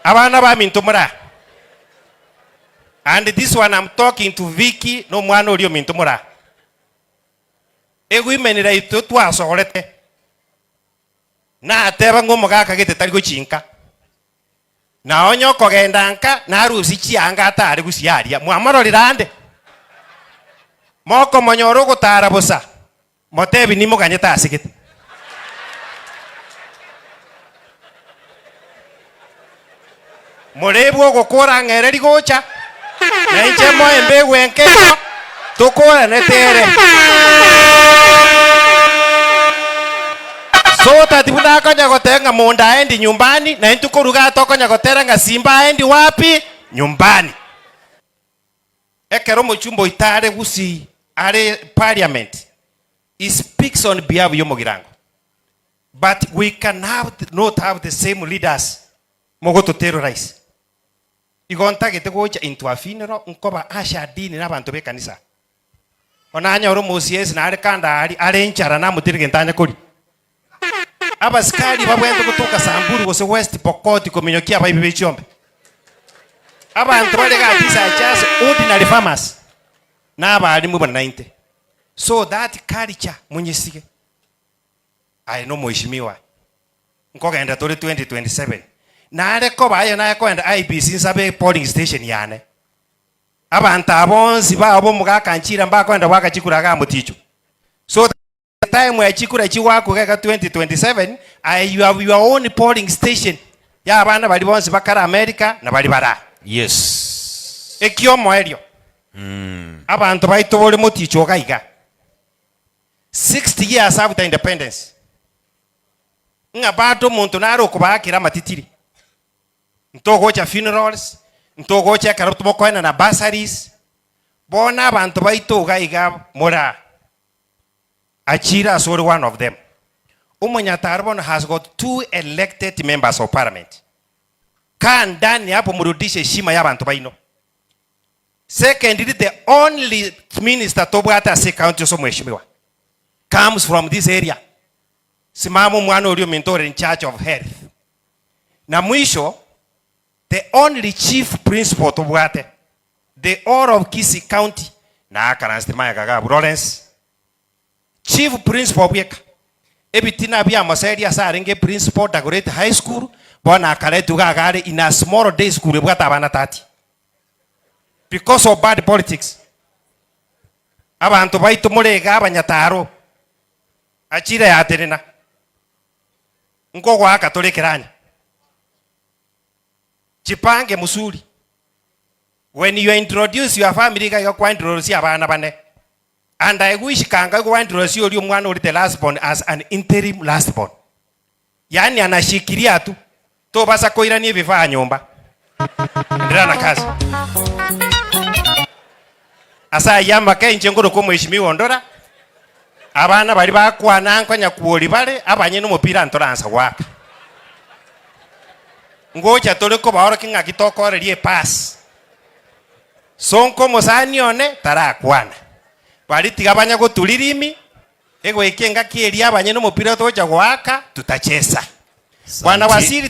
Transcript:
Abana ba minto mura. And this one I'm talking to Vicky no mwana olio minto mura. Egu imenira itu twasorete. Na ateba ngomo gaka gete tari guchinka. Na onyo kogendanka na rusi chianga atari gusiaria. Mwamarorira ande. Moko monyoro gutara busa. Motebi nimo ganyeta asigete. Morebu gukura ngereri gocha. Na inche mo embe wenke. Tukura netere. So tatibuna konya gotenga monda endi nyumbani na intukuruga tokonya gotera nga simba endi wapi? Nyumbani. Ekero mochumbo itare gusi are parliament. He speaks on behalf of Yomogirango. But we can not have the same leaders. Mogo to terrorize. Igonta gete gocha into a funeral unkoba asha dini na bantu be kanisa. Onanya oro mosies na are kanda are nchara na mutirige ntanya kuri. Aba skali babwende kutoka Samburu gose West Pokot kominyokia ba ibe chombe. Aba antwale ga disa just ordinary farmers. Na aba ali mu 90. So that culture munyisike. I know mheshimiwa. Nkoga enda tole 2027. Na areko bayo na yakwenda IBC nsabe polling station yane. Abantu abonzi babo mugakanchira mbakwenda wakachikura ga muticho. So the time we chikura chiwako ga 2027 you have your own polling station. Ya abana bali bonzi bakara America na bali bara. Yes. Ekyo moelio. Abantu baitobole muticho gaiga. 60 years after independence. Nga bato muntu naro kubakira matitiri. Ntogo cha funerals, ntogo cha karutumo koina na bursaries. Bona abantu baito gaiga mora. Achira is one of them. Umunyatarbon has got 2 elected members of parliament. Kan ndani hapo murudishe heshima ya abantu baino. Secondly, the only minister tobwata se county so mheshimiwa comes from this area. Simamo mwana olio mentore in charge of health. Na mwisho, the only chief principal tobwate, the all of Kisii County, na akaransitima ya Kagabu Lawrence, chief principal bweka. Ebitina bia maseria sarenge principal Dagoretti High School, bona akaletu gagare in a small day school bwata abana 30. Because of bad politics. Abantu baito murega abanyataro. Achira ya terena. Nko kwa katolekeranya. Chipange musuri. When you introduce your family ka kwa introduce abana bane. And I wish kanga kwa introduce yori mwana uri the last born as an interim last born. Yani anashikilia tu. To basa koirani vifaa nyumba. Ndira na kazi. Asa yamba kenje ngoro ko mheshimiwa Ondora. Abana bali bakwana nkonya kuoli bale abanye no mupira ntoransa waka. Ngocha tole ko baora kinga kitoko relie pass. Sonko mosani one tarakwana. Bali tigabanya go tulirimi ego ikenga kieli abanye no mupira tocha waka tutachesa. Bwana wasiri